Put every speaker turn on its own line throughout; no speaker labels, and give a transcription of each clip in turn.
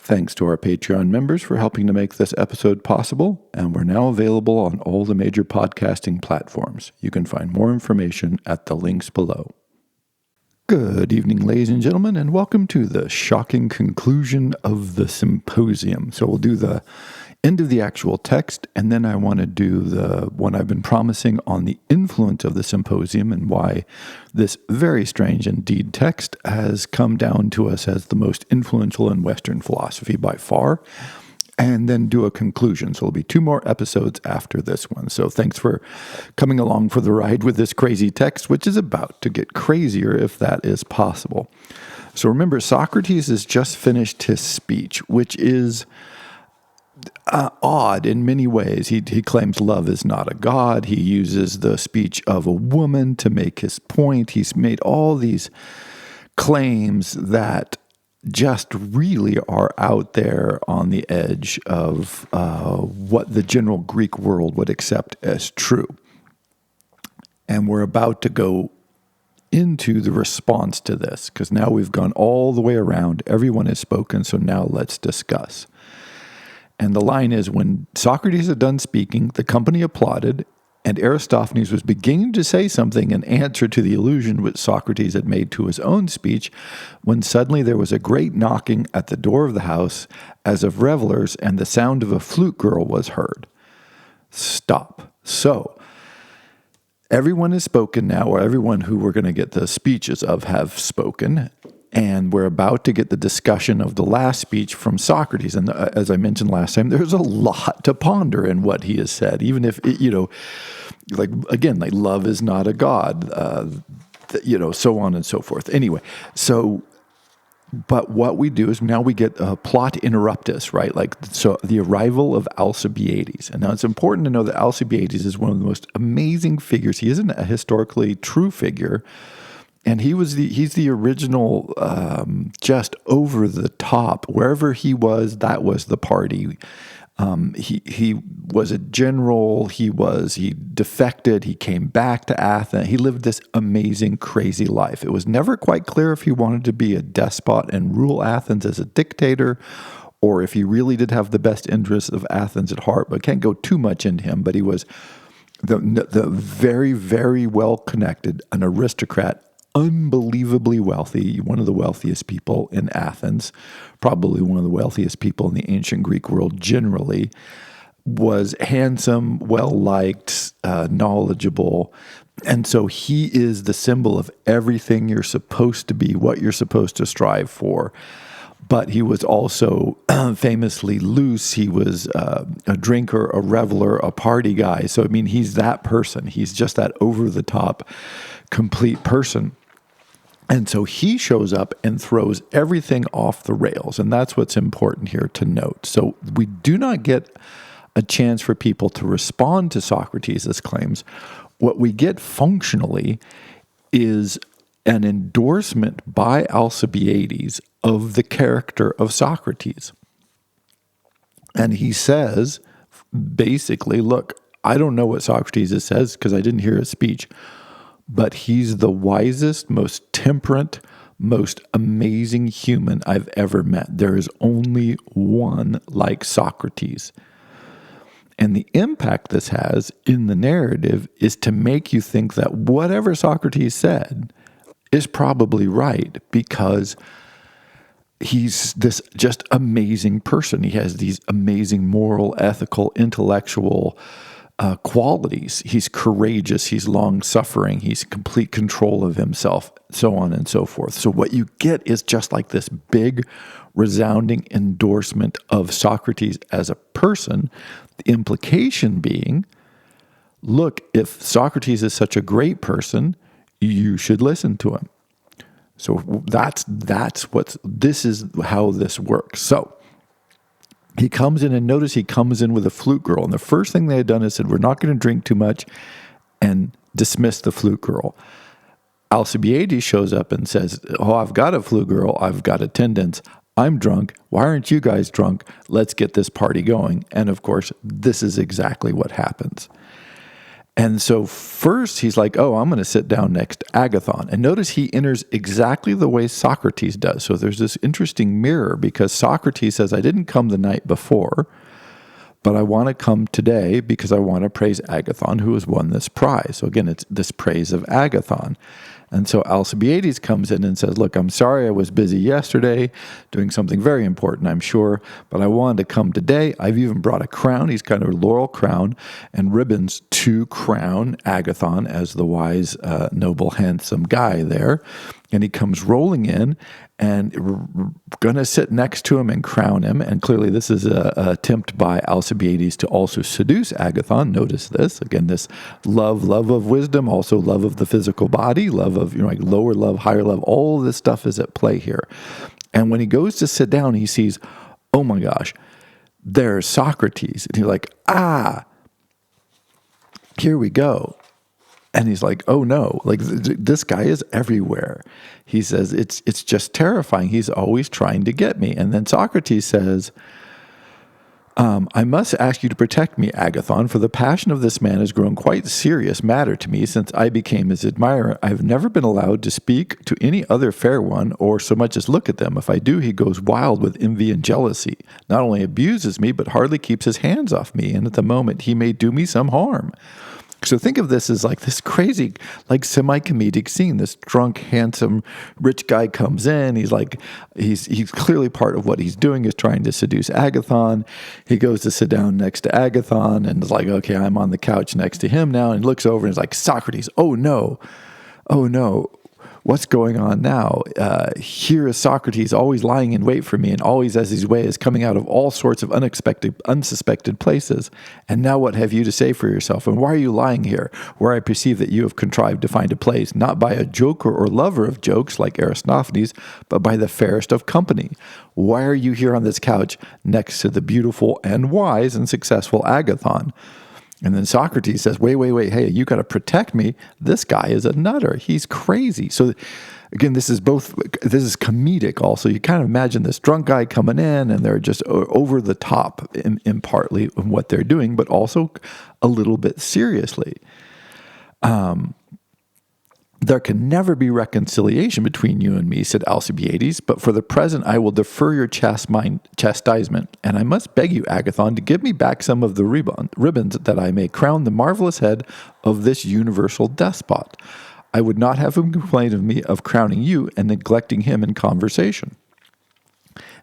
Thanks to our Patreon members for helping to make this episode possible, and we're now available on all the major podcasting platforms. You can find more information at the links below. Good evening, ladies and gentlemen, and welcome to the shocking conclusion of the Symposium. So we'll do the end of the actual text, and then I want to do the one I've been promising on the influence of the Symposium and why this very strange indeed text has come down to us as the most influential in Western philosophy by far, and then do a conclusion. So there'll be 2 more episodes after this one. So thanks for coming along for the ride with this crazy text, which is about to get crazier if that is possible. So remember, Socrates has just finished his speech, which is odd in many ways. He claims love is not a god. He uses the speech of a woman to make his point. He's made all these claims that just really are out there on the edge of what the general Greek world would accept as true. And we're about to go into the response to this, because now we've gone all the way around. Everyone has spoken, so now let's discuss. And the line is, when Socrates had done speaking, the company applauded, and Aristophanes was beginning to say something in answer to the allusion which Socrates had made to his own speech, when suddenly there was a great knocking at the door of the house, as of revelers, and the sound of a flute girl was heard. Stop. So, everyone has spoken now, or everyone who we're going to get the speeches of have spoken. And we're about to get the discussion of the last speech from Socrates. And as I mentioned last time, there's a lot to ponder in what he has said, even if, like love is not a god, so on and so forth. Anyway, but what we do is now we get a plot interruptus, right? So the arrival of Alcibiades. And now it's important to know that Alcibiades is one of the most amazing figures. He isn't a historically true figure. And he's the original, just over the top. Wherever he was, that was the party. He was a general. He defected. He came back to Athens. He lived this amazing, crazy life. It was never quite clear if he wanted to be a despot and rule Athens as a dictator, or if he really did have the best interests of Athens at heart. But can't go too much into him. But he was the very, very well connected, an aristocrat, unbelievably wealthy, one of the wealthiest people in Athens, probably one of the wealthiest people in the ancient Greek world generally, was handsome, well-liked, knowledgeable. And so he is the symbol of everything you're supposed to be, what you're supposed to strive for. But he was also famously loose. He was a drinker, a reveler, a party guy. So, he's that person. He's just that over-the-top, complete person. And so he shows up and throws everything off the rails. And that's what's important here to note. So we do not get a chance for people to respond to Socrates' claims. What we get functionally is an endorsement by Alcibiades of the character of Socrates. And he says, basically, look, I don't know what Socrates says because I didn't hear his speech, but he's the wisest, most temperate, most amazing human I've ever met. There is only one like Socrates. And the impact this has in the narrative is to make you think that whatever Socrates said is probably right, because he's this just amazing person. He has these amazing moral, ethical, intellectual qualities. He's courageous, he's long-suffering, he's complete control of himself, so on and so forth. So what you get is just like this big, resounding endorsement of Socrates as a person, the implication being, look, if Socrates is such a great person, you should listen to him. So this is how this works. So he comes in, and notice he comes in with a flute girl. And the first thing they had done is said, we're not going to drink too much, and dismiss the flute girl. Alcibiades shows up and says, I've got a flute girl. I've got attendants. I'm drunk. Why aren't you guys drunk? Let's get this party going. And of course, this is exactly what happens. And so first he's like, oh, I'm going to sit down next to Agathon. And notice he enters exactly the way Socrates does. So there's this interesting mirror because Socrates says, I didn't come the night before, but I want to come today because I want to praise Agathon, who has won this prize. So again, it's this praise of Agathon. And so Alcibiades comes in and says, look, I'm sorry I was busy yesterday doing something very important, I'm sure, but I wanted to come today. I've even brought a crown. He's got a laurel crown and ribbons to crown Agathon as the wise, noble, handsome guy there. And he comes rolling in and going to sit next to him and crown him. And clearly this is an attempt by Alcibiades to also seduce Agathon. Notice this. Again, this love of wisdom, also love of the physical body, love of like lower love, higher love. All of this stuff is at play here. And when he goes to sit down, he sees, oh my gosh, there's Socrates. And he's like, here we go. And he's like, oh no, like this guy is everywhere. He says, it's just terrifying. He's always trying to get me. And then Socrates says, I must ask you to protect me, Agathon, for the passion of this man has grown quite serious matter to me since I became his admirer. I have never been allowed to speak to any other fair one or so much as look at them. If I do, he goes wild with envy and jealousy, not only abuses me, but hardly keeps his hands off me. And at the moment, he may do me some harm. So think of this as like this crazy, like semi-comedic scene. This drunk, handsome, rich guy comes in. He's like, he's clearly part of what he's doing is trying to seduce Agathon. He goes to sit down next to Agathon and is like, okay, I'm on the couch next to him now. And he looks over and is like, Socrates, oh no, what's going on now? Here is Socrates always lying in wait for me and always as his way is coming out of all sorts of unsuspected places. And now what have you to say for yourself? And why are you lying here, where I perceive that you have contrived to find a place, not by a joker or lover of jokes like Aristophanes, but by the fairest of company? Why are you here on this couch next to the beautiful and wise and successful Agathon? And then Socrates says, wait, hey, you got to protect me. This guy is a nutter. He's crazy. So again, this is comedic also. You kind of imagine this drunk guy coming in and they're just over the top in partly in what they're doing, but also a little bit seriously. There can never be reconciliation between you and me, said Alcibiades, but for the present I will defer your chastisement, and I must beg you, Agathon, to give me back some of the ribbons that I may crown the marvelous head of this universal despot. I would not have him complain of me of crowning you and neglecting him in conversation.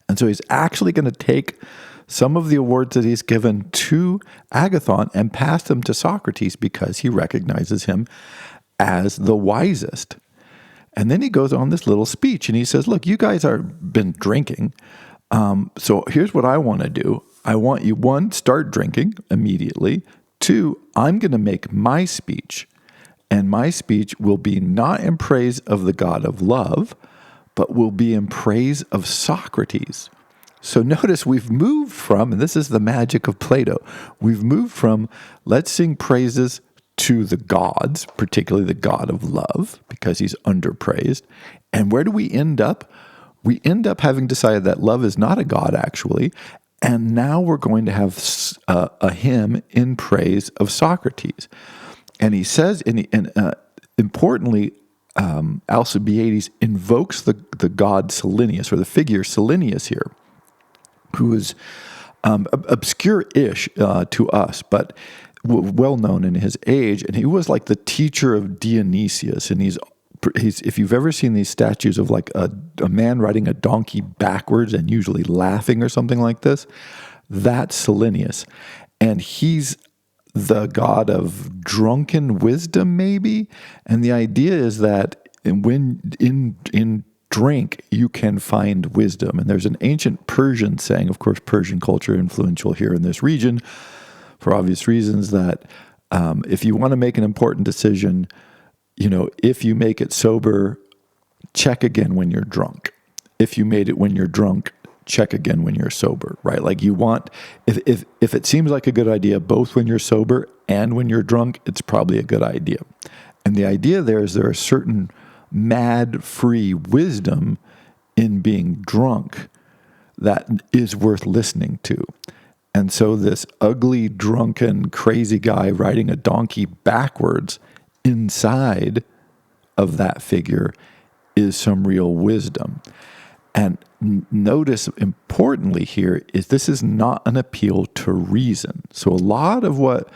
And so he's actually going to take some of the awards that he's given to Agathon and pass them to Socrates because he recognizes him as the wisest. And then he goes on this little speech and he says, look, you guys are been drinking. So here's what I want to do. I want you, one, start drinking immediately. Two, I'm going to make my speech. And my speech will be not in praise of the God of love, but will be in praise of Socrates. So notice we've moved from, and this is the magic of Plato, we've moved from let's sing praises to the gods, particularly the god of love, because he's underpraised. And where do we end up? We end up having decided that love is not a god, actually. And now we're going to have a hymn in praise of Socrates. And he says, importantly, Alcibiades invokes the god Selenius, or the figure Selenius here, who is obscure-ish to us, but well known in his age, and he was like the teacher of Dionysius. And he's if you've ever seen these statues of like a man riding a donkey backwards and usually laughing or something like this, that's Selenius, and he's the god of drunken wisdom, maybe. And the idea is that when in drink, you can find wisdom. And there's an ancient Persian saying, of course, Persian culture influential here in this region, for obvious reasons, that if you want to make an important decision, if you make it sober, check again when you're drunk. If you made it when you're drunk, check again when you're sober, right? Like you want, if it seems like a good idea, both when you're sober and when you're drunk, it's probably a good idea. And the idea there is there are certain mad, free wisdom in being drunk that is worth listening to. And so this ugly, drunken, crazy guy riding a donkey backwards inside of that figure is some real wisdom. And notice, importantly here, is this is not an appeal to reason. So a lot of what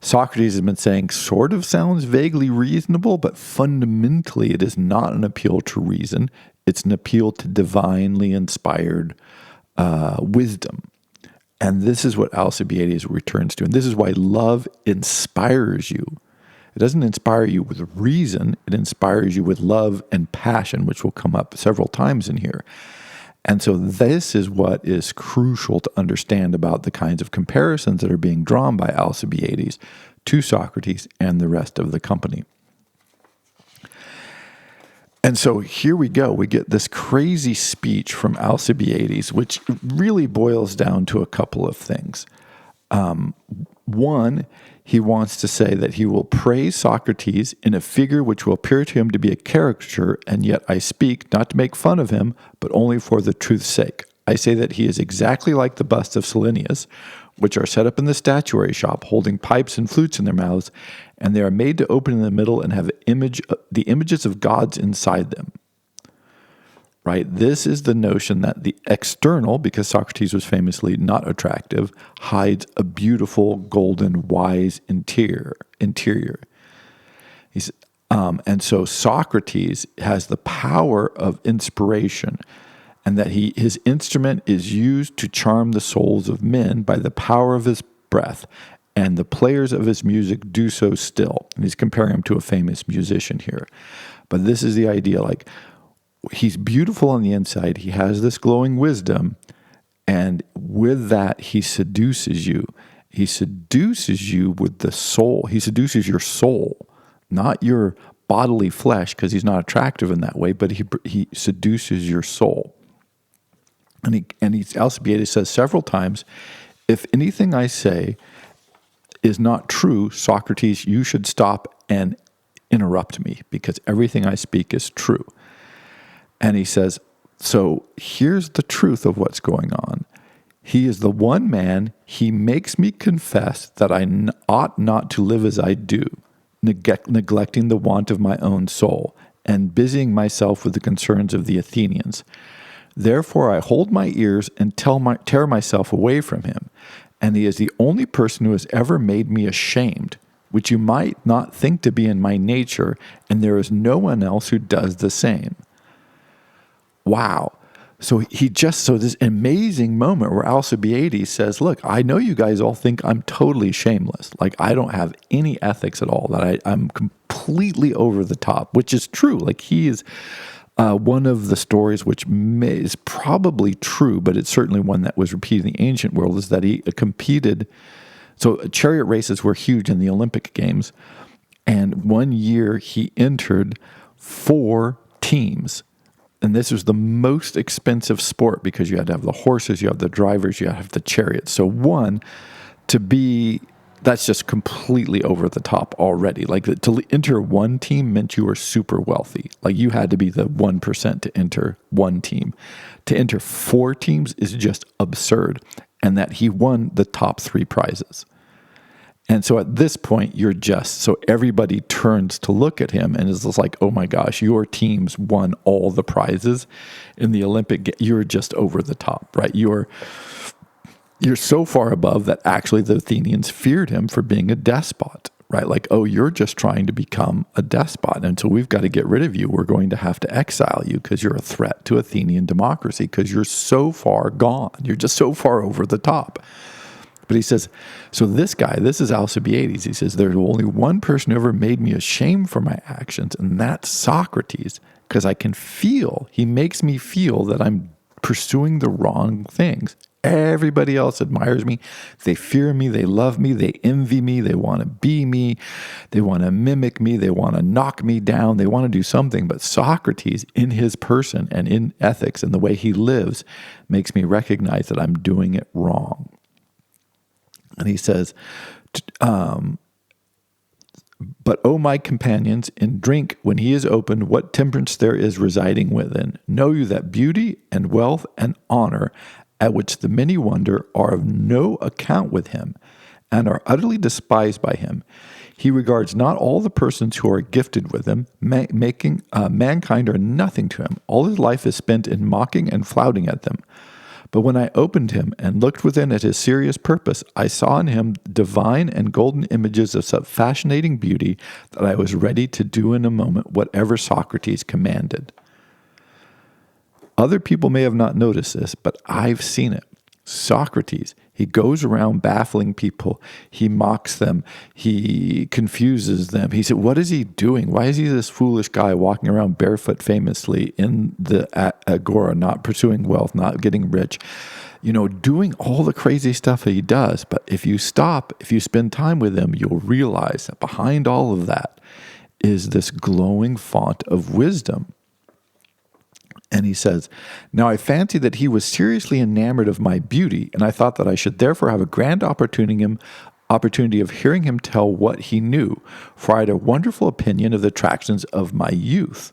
Socrates has been saying sort of sounds vaguely reasonable, but fundamentally it is not an appeal to reason. It's an appeal to divinely inspired wisdom. And this is what Alcibiades returns to. And this is why love inspires you. It doesn't inspire you with reason. It inspires you with love and passion, which will come up several times in here. And so this is what is crucial to understand about the kinds of comparisons that are being drawn by Alcibiades to Socrates and the rest of the company. And so here we go. We get this crazy speech from Alcibiades, which really boils down to a couple of things. One, he wants to say that he will praise Socrates in a figure which will appear to him to be a caricature, and yet I speak not to make fun of him, but only for the truth's sake. I say that he is exactly like the busts of Silenus, which are set up in the statuary shop, holding pipes and flutes in their mouths, and they are made to open in the middle and have the images of gods inside them. Right? This is the notion that the external, because Socrates was famously not attractive, hides a beautiful, golden, wise interior. And so Socrates has the power of inspiration, and that his instrument is used to charm the souls of men by the power of his breath, and the players of his music do so still. And he's comparing him to a famous musician here. But this is the idea, like, he's beautiful on the inside. He has this glowing wisdom. And with that, he seduces you. He seduces you with the soul. He seduces your soul, not your bodily flesh, because he's not attractive in that way, but he seduces your soul. And Alcibiades says several times, if anything I say is not true, Socrates, you should stop and interrupt me, because everything I speak is true. And he says, so here's the truth of what's going on. He is the one man. He makes me confess that I ought not to live as I do, neglecting the want of my own soul and busying myself with the concerns of the Athenians. Therefore, I hold my ears and tear myself away from him. And he is the only person who has ever made me ashamed, which you might not think to be in my nature, and there is no one else who does the same. Wow. So this amazing moment where Alcibiades says, look, I know you guys all think I'm totally shameless. Like, I don't have any ethics at all, that I'm completely over the top, which is true. Like, he is one of the stories which is probably true, but it's certainly one that was repeated in the ancient world, is that he competed. So chariot races were huge in the Olympic Games. And one year he entered 4 teams. And this was the most expensive sport, because you had to have the horses, you have the drivers, you have the chariots. So that's just completely over the top already. Like, to enter one team meant you were super wealthy. Like, you had to be the 1% to enter one team. To enter 4 teams is just absurd. And that he won the top 3 prizes. And so at this point, so everybody turns to look at him and is just like, oh my gosh, your teams won all the prizes in the Olympic. You're just over the top, right? You're so far above that actually the Athenians feared him for being a despot, right? Like, oh, you're just trying to become a despot. And so we've got to get rid of you. We're going to have to exile you because you're a threat to Athenian democracy, because you're so far gone. You're just so far over the top. But he says, so this is Alcibiades. He says, there's only one person who ever made me ashamed for my actions, and that's Socrates, because he makes me feel that I'm pursuing the wrong things. Everybody else admires me. They fear me. They love me. They envy me. They want to be me. They want to mimic me. They want to knock me down. They want to do something. But Socrates, in his person and in ethics and the way he lives, makes me recognize that I'm doing it wrong. And he says, but, O my companions, in drink, when he is opened, what temperance there is residing within. Know you that beauty and wealth and honor at which the many wonder, are of no account with him, and are utterly despised by him. He regards not all the persons who are gifted with him, making mankind are nothing to him. All his life is spent in mocking and flouting at them. But when I opened him and looked within at his serious purpose, I saw in him divine and golden images of such fascinating beauty that I was ready to do in a moment whatever Socrates commanded. Other people may have not noticed this, but I've seen it. Socrates, he goes around baffling people. He mocks them. He confuses them. He said, what is he doing? Why is he this foolish guy walking around barefoot famously in the agora, not pursuing wealth, not getting rich, doing all the crazy stuff that he does? But if you stop, if you spend time with him, you'll realize that behind all of that is this glowing font of wisdom. And he says, now I fancy that he was seriously enamored of my beauty, and I thought that I should therefore have a grand opportunity of hearing him tell what he knew, for I had a wonderful opinion of the attractions of my youth.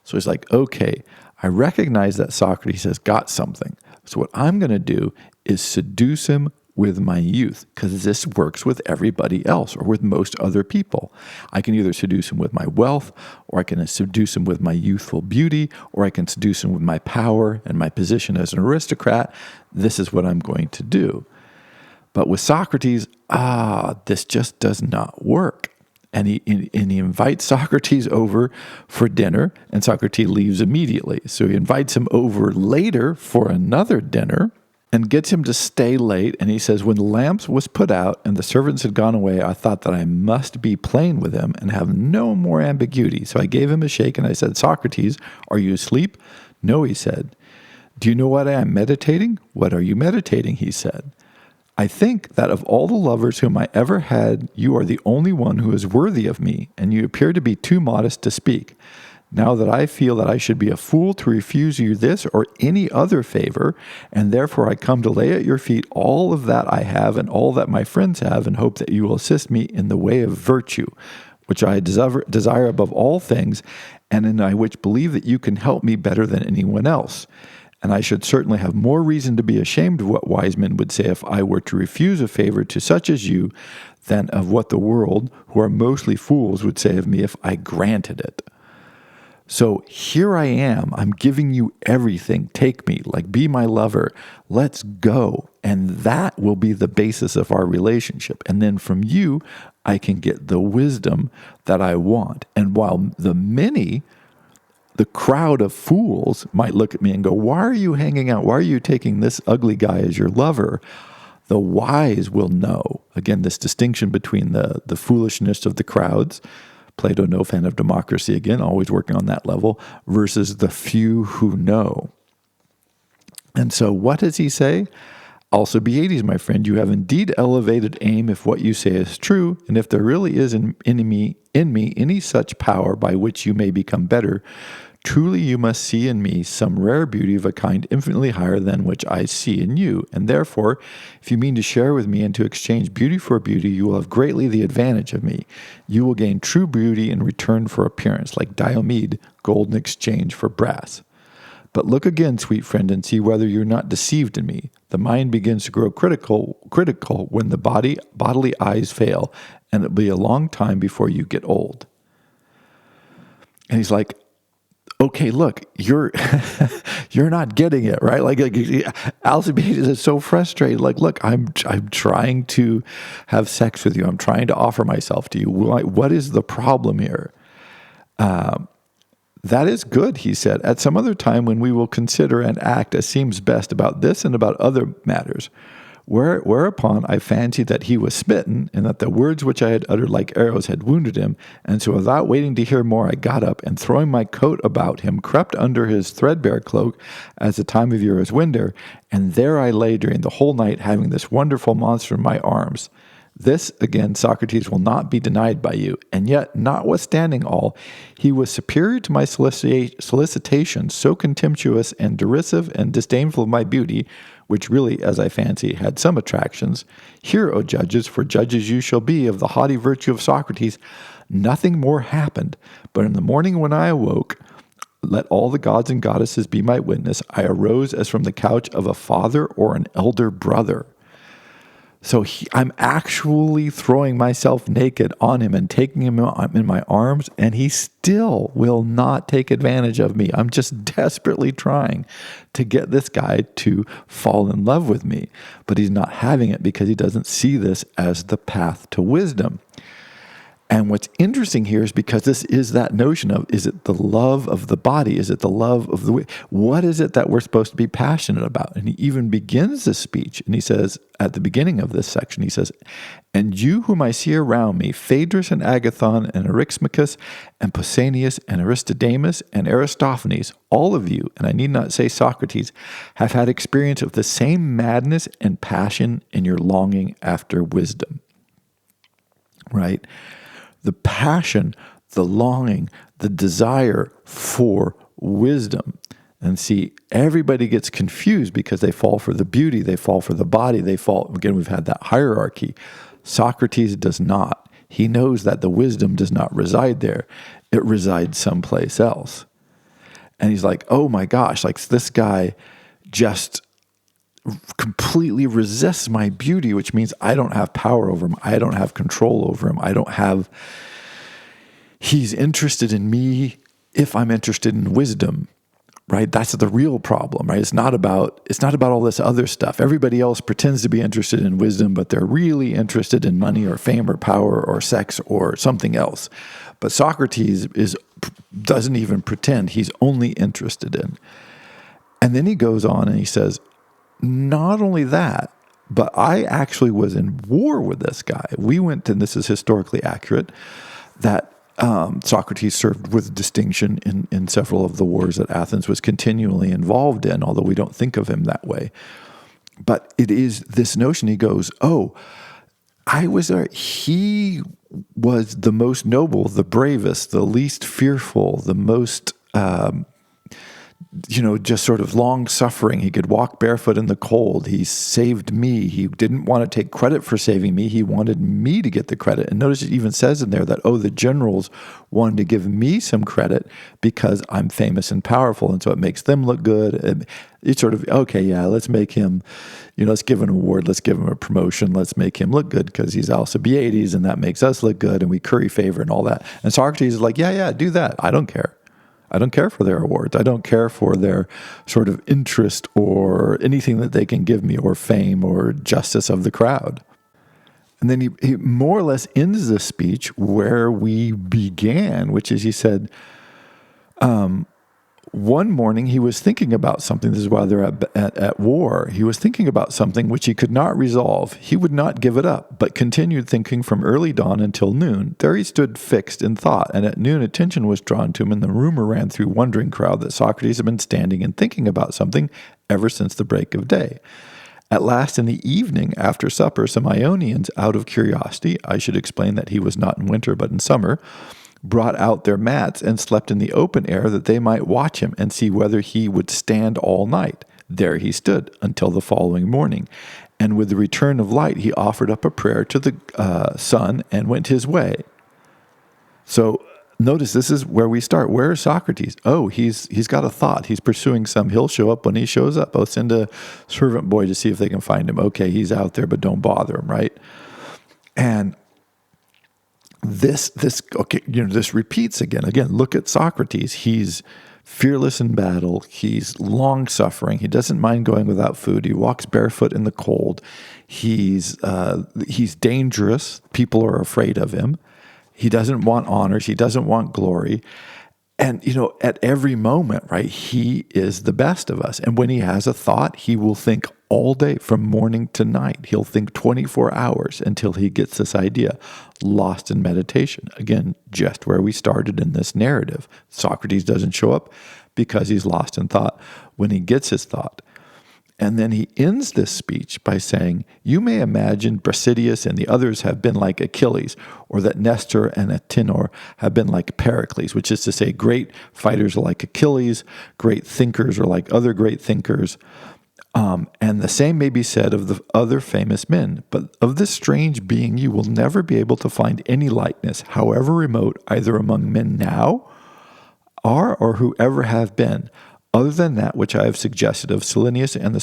So he's like, okay, I recognize that Socrates has got something. So what I'm going to do is seduce him with my youth, because this works with everybody else or with most other people. I can either seduce him with my wealth, or I can seduce him with my youthful beauty, or I can seduce him with my power and my position as an aristocrat. This is what I'm going to do. But with Socrates, this just does not work. And he invites Socrates over for dinner, and Socrates leaves immediately. So he invites him over later for another dinner, and gets him to stay late. And he says, when the lamps was put out and the servants had gone away, I thought that I must be plain with him and have no more ambiguity. So I gave him a shake and I said, Socrates, are you asleep? No, he said. Do you know what I am meditating? What are you meditating? He said. I think that of all the lovers whom I ever had, you are the only one who is worthy of me, and you appear to be too modest to speak. Now that I feel that I should be a fool to refuse you this or any other favor, and therefore I come to lay at your feet all of that I have and all that my friends have, and hope that you will assist me in the way of virtue, which I desire above all things, and in I which believe that you can help me better than anyone else. And I should certainly have more reason to be ashamed of what wise men would say if I were to refuse a favor to such as you, than of what the world, who are mostly fools, would say of me if I granted it. So here I am, I'm giving you everything, take me, be my lover, let's go. And that will be the basis of our relationship. And then from you, I can get the wisdom that I want. And while the crowd of fools might look at me and go, why are you hanging out? Why are you taking this ugly guy as your lover? The wise will know. Again, this distinction between the foolishness of the crowds, Plato, no fan of democracy, again, always working on that level, versus the few who know. And so what does he say? Alcibiades, my friend, you have indeed elevated aim if what you say is true, and if there really is in me any such power by which you may become better, truly you must see in me some rare beauty of a kind infinitely higher than which I see in you. And therefore, if you mean to share with me and to exchange beauty for beauty, you will have greatly the advantage of me. You will gain true beauty in return for appearance, like Diomede, gold in exchange for brass. But look again, sweet friend, and see whether you're not deceived in me. The mind begins to grow critical when the bodily eyes fail, and it'll be a long time before you get old. And he's like, okay, look, you're not getting it, right? Alcibiades is so frustrated. Look, I'm trying to have sex with you. I'm trying to offer myself to you. What is the problem here? That is good, he said, at some other time when we will consider and act as seems best about this and about other matters. Whereupon I fancied that he was smitten, and that the words which I had uttered like arrows had wounded him, and so without waiting to hear more, I got up, and throwing my coat about him, crept under his threadbare cloak, as the time of year is winter, and there I lay during the whole night, having this wonderful monster in my arms. This, again, Socrates, will not be denied by you, and yet, notwithstanding all, he was superior to my solicitation, so contemptuous and derisive and disdainful of my beauty, which really, as I fancy, had some attractions. Hear, O judges, for judges you shall be of the haughty virtue of Socrates. Nothing more happened, but in the morning when I awoke, Let all the gods and goddesses be my witness. I arose as from the couch of a father or an elder brother. So I'm actually throwing myself naked on him and taking him in my arms, and he still will not take advantage of me. I'm just desperately trying to get this guy to fall in love with me, but he's not having it because he doesn't see this as the path to wisdom. And what's interesting here is because this is that notion of, is it the love of the body? Is it the love of the way? What is it that we're supposed to be passionate about? And he even begins this speech, and he says, at the beginning of this section, he says, and you whom I see around me, Phaedrus and Agathon and Eryximachus and Pausanias and Aristodemus and Aristophanes, all of you, and I need not say Socrates, have had experience of the same madness and passion in your longing after wisdom. Right? The passion, the longing, the desire for wisdom. And see, everybody gets confused because they fall for the beauty, they fall for the body, again, we've had that hierarchy. Socrates does not. He knows that the wisdom does not reside there. It resides someplace else. And he's like, oh my gosh, like this guy just completely resists my beauty, which means I don't have power over him. I don't have control over him. He's interested in me if I'm interested in wisdom, right? That's the real problem, right? It's not about all this other stuff. Everybody else pretends to be interested in wisdom, but they're really interested in money or fame or power or sex or something else. But Socrates doesn't even pretend. He's only interested in. And then he goes on and he says, not only that, but I actually was in war with this guy. We went, and this is historically accurate, that Socrates served with distinction in several of the wars that Athens was continually involved in, although we don't think of him that way. But it is this notion, he goes, oh, I was there. He was the most noble, the bravest, the least fearful, the most just sort of long suffering. He could walk barefoot in the cold. He saved me. He didn't want to take credit for saving me. He wanted me to get the credit. And notice it even says in there that, the generals wanted to give me some credit because I'm famous and powerful. And so it makes them look good. And it's sort of, okay, yeah, let's make him, let's give him an award. Let's give him a promotion. Let's make him look good because he's Alcibiades and that makes us look good and we curry favor and all that. And Socrates is like, yeah, do that. I don't care. I don't care for their awards. I don't care for their sort of interest or anything that they can give me or fame or justice of the crowd. And then he more or less ends the speech where we began, which is he said, one morning he was thinking about something. This is why they're at war. He was thinking about something which he could not resolve. He would not give it up, but continued thinking from early dawn until noon. There he stood fixed in thought, and at noon attention was drawn to him, and the rumor ran through wondering crowd that Socrates had been standing and thinking about something ever since the break of day. At last, in the evening, after supper, some Ionians, out of curiosity, I should explain that he was not in winter but in summer, brought out their mats and slept in the open air that they might watch him and see whether he would stand all night. There he stood until the following morning. And with the return of light, he offered up a prayer to the sun and went his way. So notice this is where we start. Where is Socrates? Oh, he's got a thought. He's pursuing he'll show up when he shows up. Oh, send a servant boy to see if they can find him. Okay, he's out there, but don't bother him, right? And this repeats again. Again, look at Socrates. He's fearless in battle. He's long-suffering. He doesn't mind going without food. He walks barefoot in the cold. He's dangerous. People are afraid of him. He doesn't want honors. He doesn't want glory. And, at every moment, right, he is the best of us. And when he has a thought, he will think all day from morning to night. He'll think 24 hours until he gets this idea, lost in meditation. Again, just where we started in this narrative. Socrates doesn't show up because he's lost in thought when he gets his thought. And then he ends this speech by saying, you may imagine Brasidius and the others have been like Achilles, or that Nestor and Antenor have been like Pericles, which is to say great fighters are like Achilles, great thinkers are like other great thinkers. And the same may be said of the other famous men. But of this strange being you will never be able to find any likeness, however remote, either among men now are or who ever have been, other than that which I have suggested of Silenus and the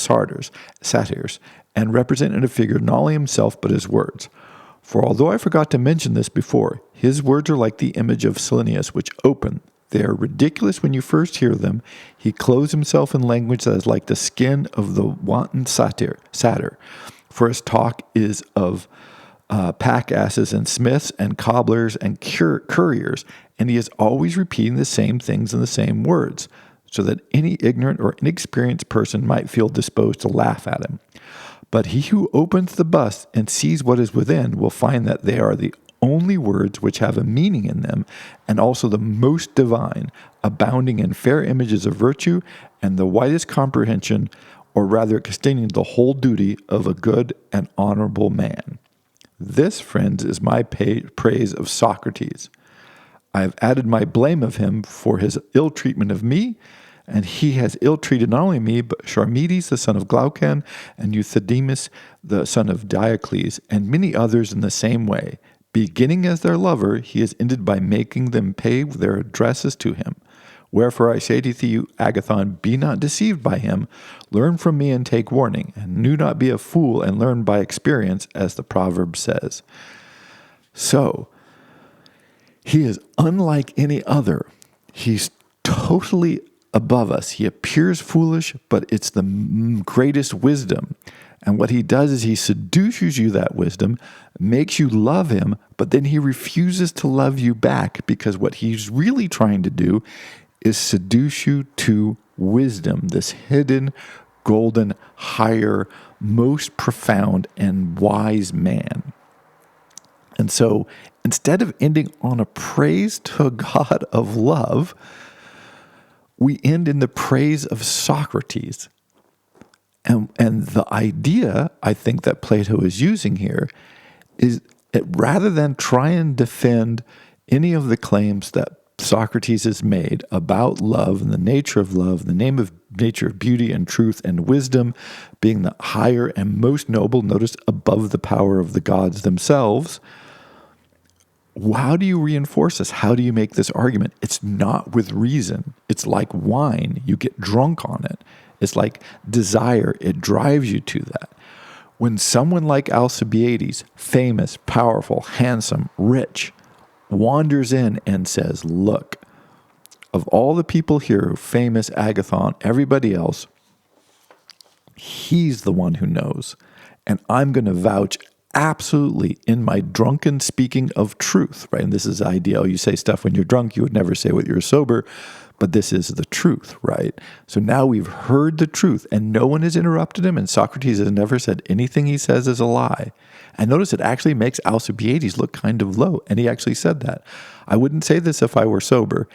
satyrs, and represent in a figure not only himself but his words. For although I forgot to mention this before, his words are like the image of Silenus, which open. They are ridiculous when you first hear them. He clothes himself in language that is like the skin of the wanton satyr. For his talk is of pack asses and smiths and cobblers and couriers, and he is always repeating the same things in the same words, so that any ignorant or inexperienced person might feel disposed to laugh at him. But he who opens the bust and sees what is within will find that they are the only words which have a meaning in them, and also the most divine, abounding in fair images of virtue and the widest comprehension, or rather extending the whole duty of a good and honorable man. This, friends, is my praise of Socrates. I have added my blame of him for his ill treatment of me, and he has ill-treated not only me, but Charmides, the son of Glaucon, and Euthydemus, the son of Diocles, and many others in the same way. Beginning as their lover, he has ended by making them pay their addresses to him. Wherefore I say to you, Agathon, be not deceived by him. Learn from me and take warning, and do not be a fool and learn by experience, as the proverb says. So, he is unlike any other. He's totally above us. He appears foolish, but it's the greatest wisdom. And what he does is he seduces you that wisdom, makes you love him, but then he refuses to love you back, because what he's really trying to do is seduce you to wisdom, this hidden, golden, higher, most profound and wise man. And so instead of ending on a praise to a God of love, we end in the praise of Socrates. And the idea, I think, that Plato is using here is that rather than try and defend any of the claims that Socrates has made about love and the nature of love, the nature of beauty and truth and wisdom being the higher and most noble, notice above the power of the gods themselves, how do you reinforce this? How do you make this argument? It's not with reason. It's like wine. You get drunk on it. It's like desire. It drives you to that. When someone like Alcibiades, famous, powerful, handsome, rich, wanders in and says, look, of all the people here, famous Agathon, everybody else, he's the one who knows. And I'm going to vouch absolutely in my drunken speaking of truth, right? And this is the idea. You say stuff when you're drunk, you would never say what you're sober, but this is the truth, right? So now we've heard the truth and no one has interrupted him, and Socrates has never said anything he says is a lie. And notice it actually makes Alcibiades look kind of low, and he actually said that. I wouldn't say this if I were sober,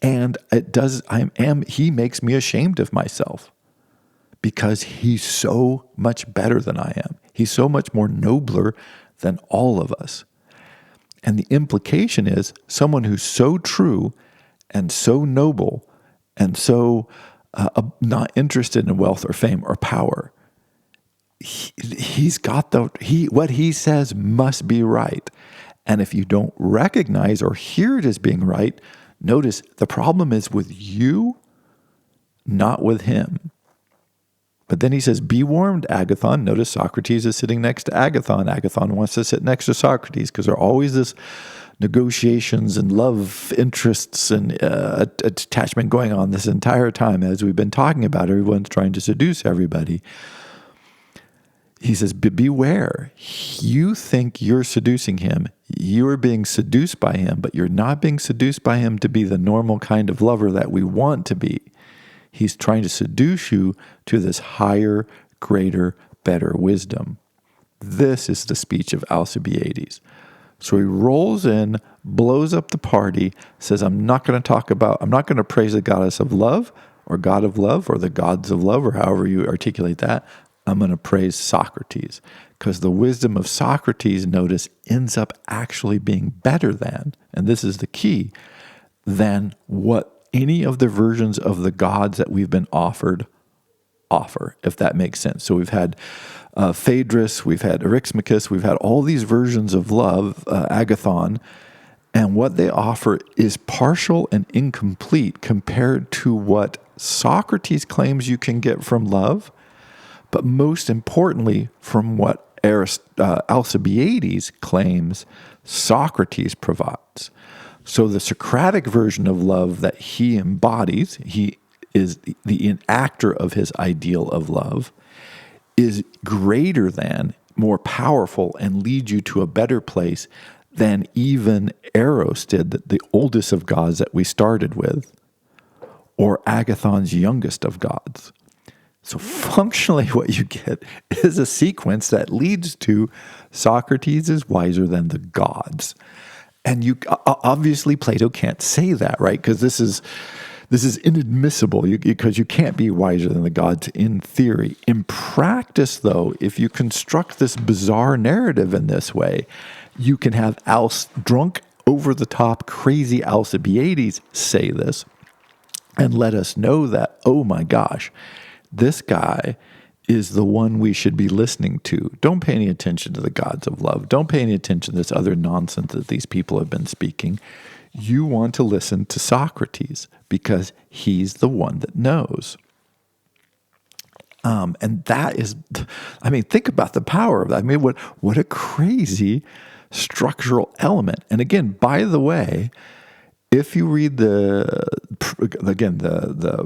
and it does. He makes me ashamed of myself because he's so much better than I am. He's so much more nobler than all of us. And the implication is someone who's so true and so noble and so not interested in wealth or fame or power, he's got what he says must be right. And if you don't recognize or hear it as being right, notice the problem is with you, not with him. But then he says, be warned, Agathon. Notice Socrates is sitting next to Agathon. Agathon wants to sit next to Socrates because there are always this negotiations and love interests and attachment going on this entire time. As we've been talking about, everyone's trying to seduce everybody. He says, beware. You think you're seducing him. You are being seduced by him, but you're not being seduced by him to be the normal kind of lover that we want to be. He's trying to seduce you to this higher, greater, better wisdom. This is the speech of Alcibiades. So he rolls in, blows up the party, says, I'm not going to praise the goddess of love or God of love or the gods of love or however you articulate that. I'm going to praise Socrates because the wisdom of Socrates, notice, ends up actually being better than, and this is the key, than what any of the versions of the gods that we've been offer, if that makes sense. So we've had Phaedrus, we've had Eryximachus, we've had all these versions of love, Agathon, And what they offer is partial and incomplete compared to what Socrates claims you can get from love, but most importantly, from what Alcibiades claims Socrates provides. So the Socratic version of love that he embodies, he is the enactor of his ideal of love, is greater than, more powerful, and leads you to a better place than even Eros did, the oldest of gods that we started with, or Agathon's youngest of gods. So functionally what you get is a sequence that leads to Socrates is wiser than the gods. And you obviously Plato can't say that, right? Because this is inadmissible because you can't be wiser than the gods in theory. In practice, though, if you construct this bizarre narrative in this way, you can have drunk, over-the-top, crazy Alcibiades say this and let us know that, oh my gosh, this guy is the one we should be listening to. Don't pay any attention to the gods of love. Don't pay any attention to this other nonsense that these people have been speaking. You want to listen to Socrates because he's the one that knows. And that is, I mean, think about the power of that. I mean, what a crazy structural element. And again, by the way, if you read the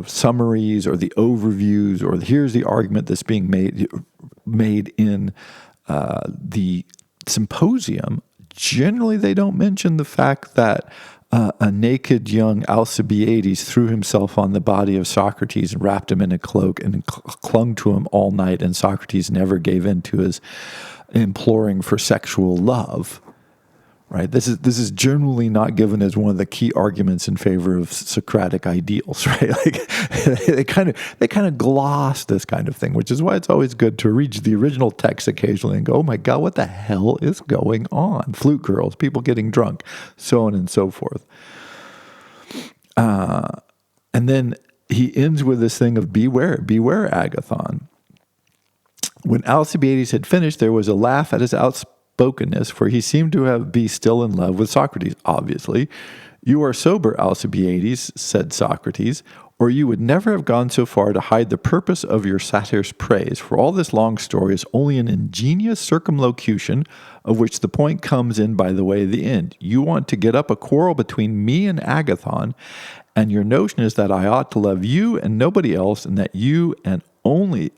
summaries or the overviews, or here's the argument that's being made in the Symposium, generally they don't mention the fact that a naked young Alcibiades threw himself on the body of Socrates and wrapped him in a cloak and clung to him all night, and Socrates never gave in to his imploring for sexual love. Right. This is generally not given as one of the key arguments in favor of Socratic ideals. Right. Like they kind of gloss this kind of thing, which is why it's always good to read the original text occasionally and go, "Oh my God, what the hell is going on?" Flute girls, people getting drunk, so on and so forth. And then he ends with this thing of beware Agathon. When Alcibiades had finished, there was a laugh at his outspokenness, for he seemed to be still in love with Socrates, obviously. "You are sober, Alcibiades," said Socrates, "or you would never have gone so far to hide the purpose of your satyr's praise, for all this long story is only an ingenious circumlocution, of which the point comes in by the way of the end. You want to get up a quarrel between me and Agathon, and your notion is that I ought to love you and nobody else, and that you only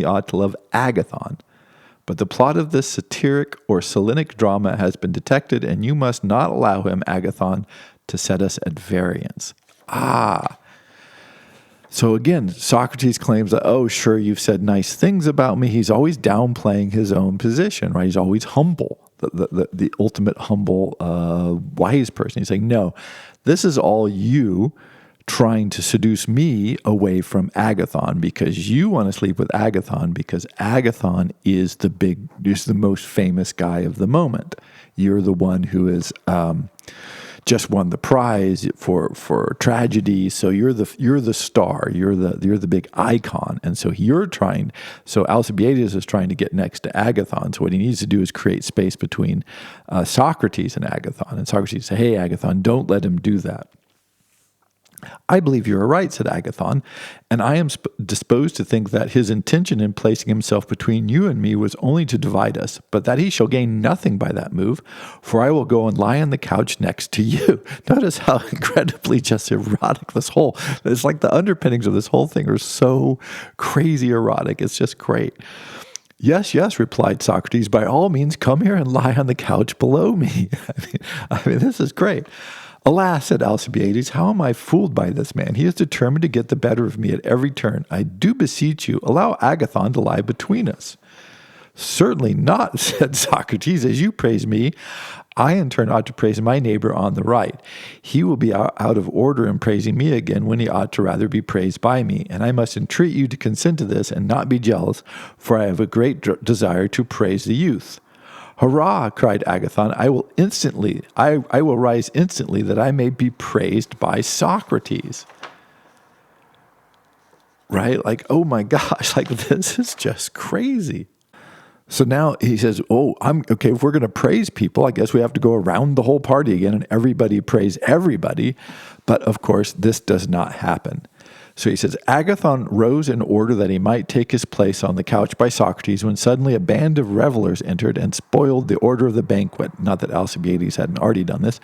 ought to love Agathon. But the plot of this satiric or Cyllenic drama has been detected, and you must not allow him, Agathon, to set us at variance." So again, Socrates claims that, oh, sure, you've said nice things about me. He's always downplaying his own position, right? He's always humble, the ultimate humble, wise person. He's saying, no, this is all you trying to seduce me away from Agathon, because you want to sleep with Agathon because Agathon is the most famous guy of the moment. You're the one who is just won the prize for tragedy, so you're the star, you're the big icon, and so Alcibiades is trying to get next to Agathon. So what he needs to do is create space between Socrates and Agathon, and Socrates says, "Hey, Agathon, don't let him do that." "I believe you are right," said Agathon, "and I am disposed to think that his intention in placing himself between you and me was only to divide us, but that he shall gain nothing by that move, for I will go and lie on the couch next to you." Notice how incredibly just erotic it's like the underpinnings of this whole thing are so crazy erotic. It's just great. "Yes, yes," replied Socrates, "by all means come here and lie on the couch below me." I mean, this is great. "Alas," said Alcibiades, "how am I fooled by this man? He is determined to get the better of me at every turn. I do beseech you, allow Agathon to lie between us." "Certainly not," said Socrates. "As you praise me, I in turn ought to praise my neighbor on the right. He will be out of order in praising me again when he ought to rather be praised by me. And I must entreat you to consent to this and not be jealous, for I have a great desire to praise the youth." "Hurrah!" cried Agathon. I will rise instantly that I may be praised by Socrates." Right? Like, oh my gosh, like this is just crazy. So now he says, oh, I'm okay. If we're going to praise people, I guess we have to go around the whole party again and everybody praise everybody. But of course, this does not happen. So he says, Agathon rose in order that he might take his place on the couch by Socrates when suddenly a band of revelers entered and spoiled the order of the banquet. Not that Alcibiades hadn't already done this.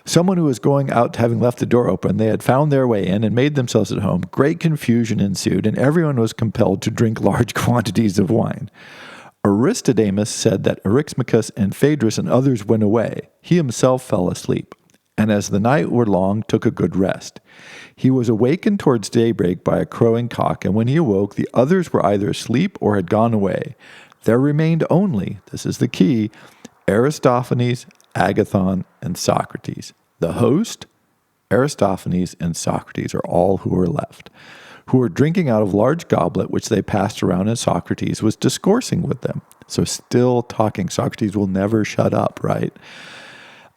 Someone who was going out, having left the door open, they had found their way in and made themselves at home. Great confusion ensued, and everyone was compelled to drink large quantities of wine. Aristodemus said that Eryximachus and Phaedrus and others went away. He himself fell asleep, and as the night were long, took a good rest. He was awakened towards daybreak by a crowing cock, and when he awoke, the others were either asleep or had gone away. There remained only, this is the key, Aristophanes, Agathon, and Socrates. The host, Aristophanes, and Socrates are all who were left, who were drinking out of large goblet, which they passed around, and Socrates was discoursing with them. So still talking. Socrates will never shut up, right?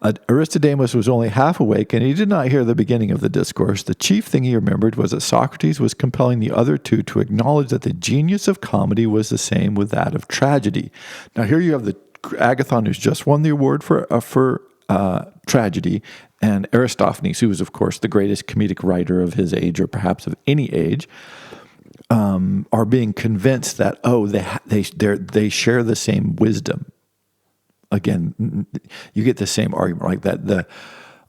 Aristodemus was only half awake, and he did not hear the beginning of the discourse. The chief thing he remembered was that Socrates was compelling the other two to acknowledge that the genius of comedy was the same with that of tragedy. Now here you have the Agathon, who's just won the award for tragedy, and Aristophanes, who was, of course, the greatest comedic writer of his age, or perhaps of any age, are being convinced that, they share the same wisdom. Again, you get the same argument, like that the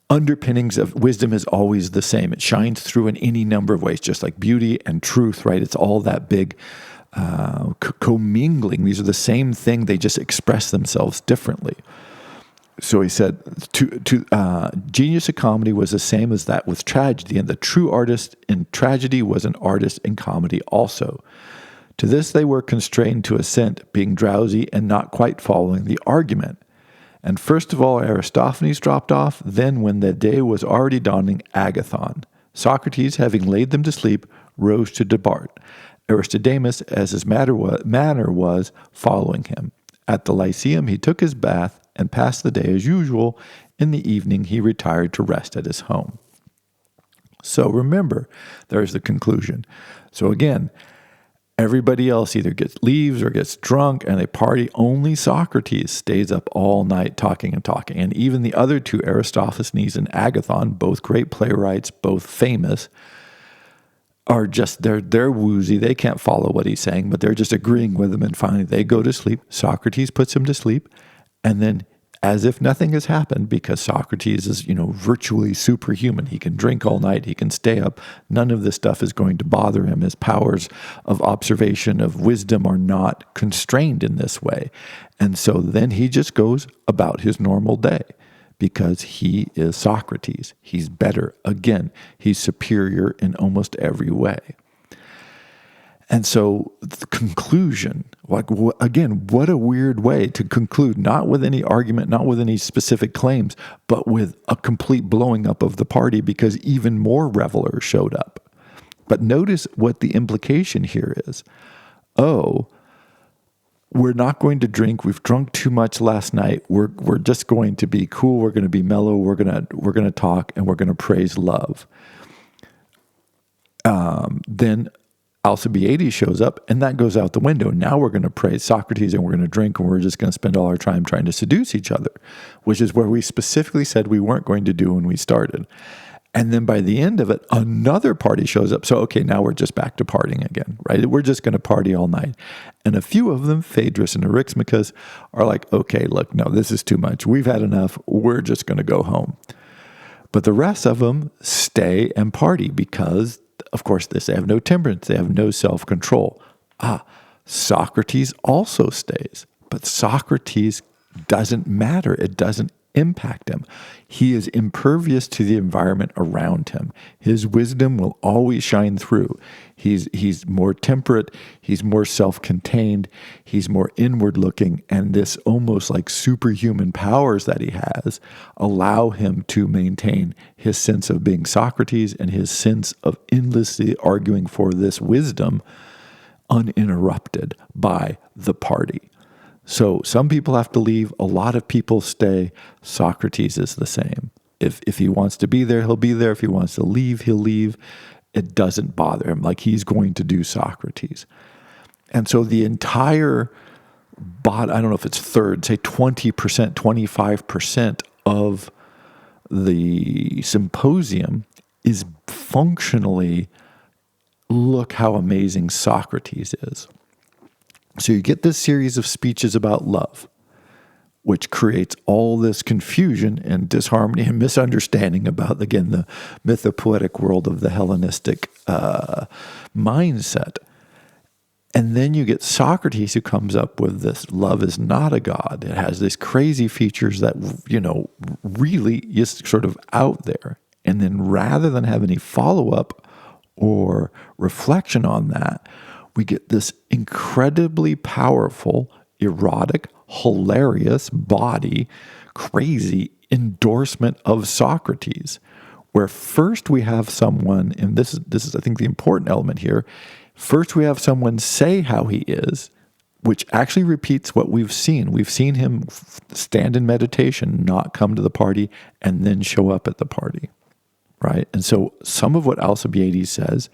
underpinnings of wisdom is always the same. It shines through in any number of ways, just like beauty and truth, right? It's all that big commingling. These are the same thing. They just express themselves differently. So he said, genius of comedy was the same as that with tragedy, and the true artist in tragedy was an artist in comedy also. To this they were constrained to assent, being drowsy and not quite following the argument. And first of all Aristophanes dropped off, then when the day was already dawning, Agathon. Socrates, having laid them to sleep, rose to depart. Aristodemus, as his manner was, following him. At the Lyceum he took his bath and passed the day as usual. In the evening he retired to rest at his home. So remember, there's the conclusion. So again, everybody else either leaves or gets drunk and they party. Only Socrates stays up all night talking and talking. And even the other two, Aristophanes and Agathon, both great playwrights, both famous, are just, they're woozy. They can't follow what he's saying, but they're just agreeing with him. And finally they go to sleep. Socrates puts him to sleep. And then, as if nothing has happened, because Socrates is, virtually superhuman. He can drink all night. He can stay up. None of this stuff is going to bother him. His powers of observation, of wisdom, are not constrained in this way. And so then he just goes about his normal day, because he is Socrates. He's better. Again, he's superior in almost every way. And so the conclusion, again, what a weird way to conclude, not with any argument, not with any specific claims, but with a complete blowing up of the party because even more revelers showed up. But notice what the implication here is. Oh, we're not going to drink. We've drunk too much last night. We're just going to be cool. We're going to be mellow. We're going to talk, and we're going to praise love. Then Alcibiades shows up, and that goes out the window. Now we're going to praise Socrates, and we're going to drink, and we're just going to spend all our time trying to seduce each other, which is where we specifically said we weren't going to do when we started. And then by the end of it, another party shows up. So, okay, now we're just back to partying again, right? We're just going to party all night. And a few of them, Phaedrus and Eryximachus, are like, okay, look, no, this is too much. We've had enough. We're just going to go home. But the rest of them stay and party because, of course, they have no temperance. They have no self-control. Socrates also stays. But Socrates doesn't matter. It doesn't impact him. He is impervious to the environment around him. His wisdom will always shine through. He's more temperate. He's more self-contained. He's more inward-looking. And this almost like superhuman powers that he has allow him to maintain his sense of being Socrates and his sense of endlessly arguing for this wisdom uninterrupted by the party. So some people have to leave. A lot of people stay. Socrates is the same. If he wants to be there, he'll be there. If he wants to leave, he'll leave. It doesn't bother him. Like he's going to do Socrates. And so the entire I don't know if it's third, say 20%, 25% of the symposium is functionally, look how amazing Socrates is. So you get this series of speeches about love, which creates all this confusion and disharmony and misunderstanding about, again, the mythopoetic world of the Hellenistic mindset. And then you get Socrates, who comes up with this love is not a god. It has these crazy features that, really is sort of out there. And then rather than have any follow-up or reflection on that, we get this incredibly powerful, erotic, hilarious, body, crazy endorsement of Socrates, where first we have someone, and this is I think the important element here. First, we have someone say how he is, which actually repeats what we've seen. We've seen him stand in meditation, not come to the party, and then show up at the party, right? And so some of what Alcibiades says,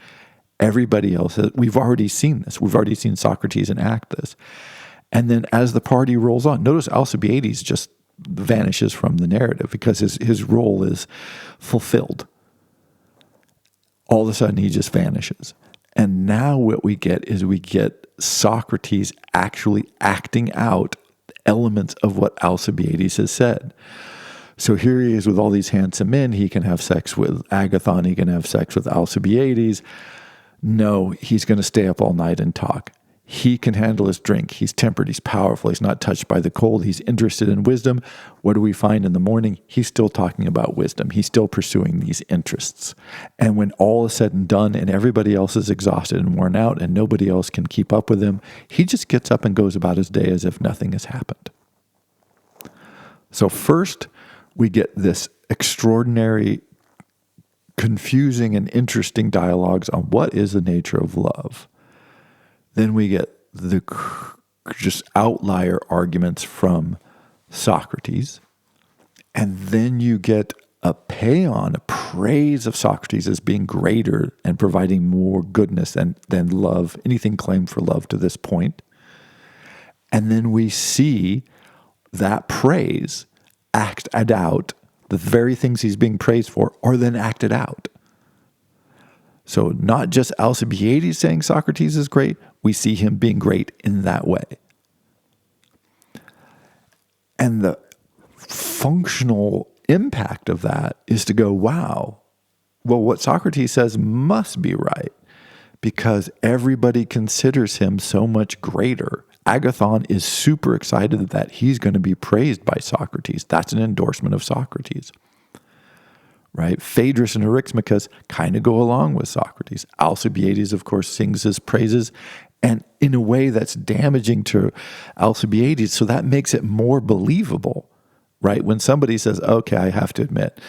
everybody else says, we've already seen this. We've already seen Socrates enact this. And then as the party rolls on, notice Alcibiades just vanishes from the narrative because his role is fulfilled. All of a sudden, he just vanishes. And now what we get is Socrates actually acting out elements of what Alcibiades has said. So here he is with all these handsome men. He can have sex with Agathon. He can have sex with Alcibiades. No, he's going to stay up all night and talk. He can handle his drink. He's tempered. He's powerful. He's not touched by the cold. He's interested in wisdom. What do we find in the morning? He's still talking about wisdom. He's still pursuing these interests. And when all is said and done and everybody else is exhausted and worn out and nobody else can keep up with him, he just gets up and goes about his day as if nothing has happened. So first, we get this extraordinary, confusing, and interesting dialogues on what is the nature of love. Then we get the just outlier arguments from Socrates. And then you get a paean, a praise of Socrates as being greater and providing more goodness than love, anything claimed for love to this point. And then we see that praise acted out. The very things he's being praised for are then acted out. So not just Alcibiades saying Socrates is great, we see him being great in that way. And the functional impact of that is to go, wow, well, what Socrates says must be right because everybody considers him so much greater. Agathon is super excited that he's going to be praised by Socrates. That's an endorsement of Socrates. Right? Phaedrus and Eryximachus kind of go along with Socrates. Alcibiades, of course, sings his praises, and in a way that's damaging to Alcibiades, so that makes it more believable, right? When somebody says, okay, I have to admit,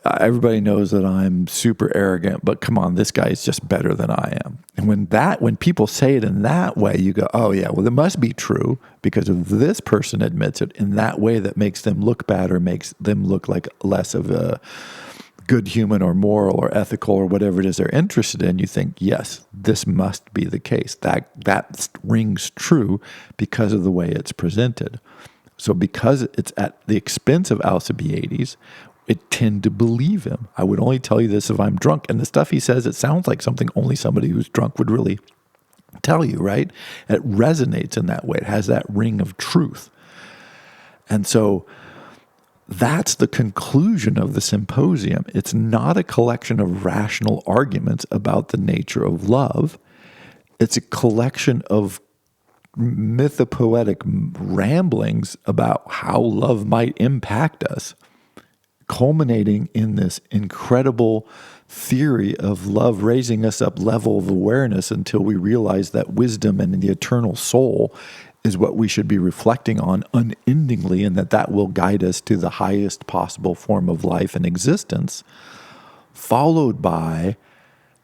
everybody knows that I'm super arrogant, but come on, this guy is just better than I am. And when people say it in that way, you go, oh yeah, well, it must be true because if this person admits it in that way that makes them look bad or makes them look like less of a good human or moral or ethical or whatever it is they're interested in, you think, yes, this must be the case. That rings true because of the way it's presented. So because it's at the expense of Alcibiades, it tend to believe him. I would only tell you this if I'm drunk. And the stuff he says, it sounds like something only somebody who's drunk would really tell you, right? It resonates in that way. It has that ring of truth. And so that's the conclusion of the symposium. It's not a collection of rational arguments about the nature of love. It's a collection of mythopoetic ramblings about how love might impact us, culminating in this incredible theory of love raising us up level of awareness until we realize that wisdom and the eternal soul is what we should be reflecting on unendingly, and that will guide us to the highest possible form of life and existence, followed by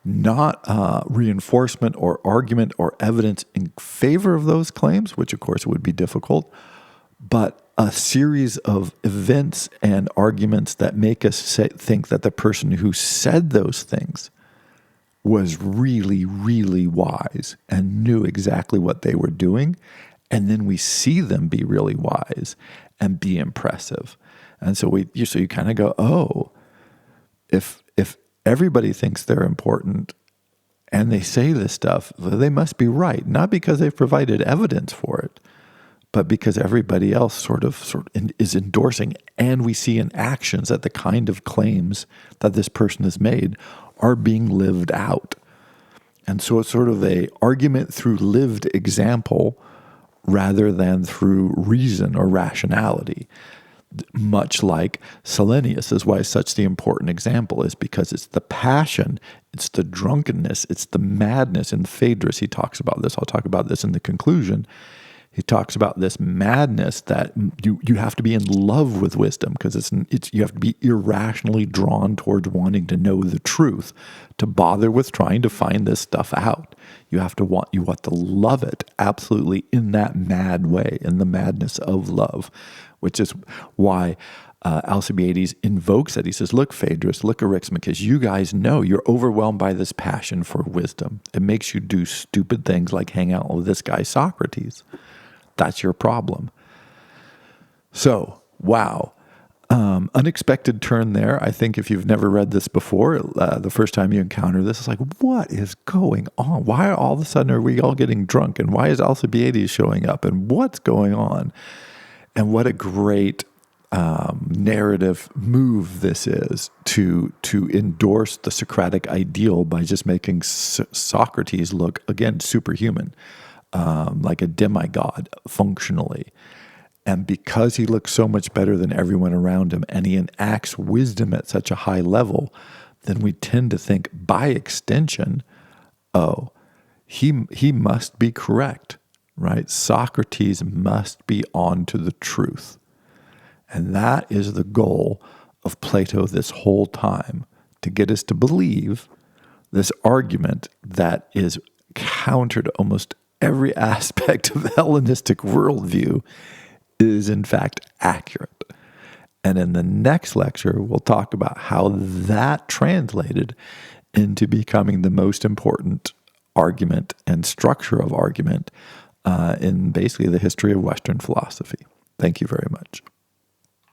not reinforcement or argument or evidence in favor of those claims, which of course would be difficult, but a series of events and arguments that make us think that the person who said those things was really, really wise and knew exactly what they were doing And then we see them be really wise and be impressive. And so you kind of go, oh, if everybody thinks they're important and they say this stuff, they must be right. Not because they've provided evidence for it, but because everybody else sort of is endorsing, and we see in actions that the kind of claims that this person has made are being lived out. And so it's sort of a argument through lived example rather than through reason or rationality. Much like Silenus is why such the important example is, because it's the passion, it's the drunkenness, it's the madness. In Phaedrus, he talks about this. I'll talk about this in the conclusion. He talks about this madness that you have to be in love with wisdom, because you have to be irrationally drawn towards wanting to know the truth to bother with trying to find this stuff out. You want to love it absolutely in that mad way, in the madness of love, which is why Alcibiades invokes it. He says, look, Phaedrus, look, Eryximachus, you guys know you're overwhelmed by this passion for wisdom. It makes you do stupid things like hang out with this guy Socrates. That's your problem. So, wow. Unexpected turn there. I think if you've never read this before, the first time you encounter this, it's like, what is going on? Why all of a sudden are we all getting drunk? And why is Alcibiades showing up? And what's going on? And what a great narrative move this is to endorse the Socratic ideal by just making Socrates look, again, superhuman. Like a demigod functionally. And because he looks so much better than everyone around him, and he enacts wisdom at such a high level, then we tend to think by extension, oh, he must be correct, right? Socrates must be on to the truth. And that is the goal of Plato this whole time, to get us to believe this argument that is counter to almost every aspect of the Hellenistic worldview is in fact accurate. And in the next lecture, we'll talk about how that translated into becoming the most important argument and structure of argument in basically the history of Western philosophy. Thank you very much.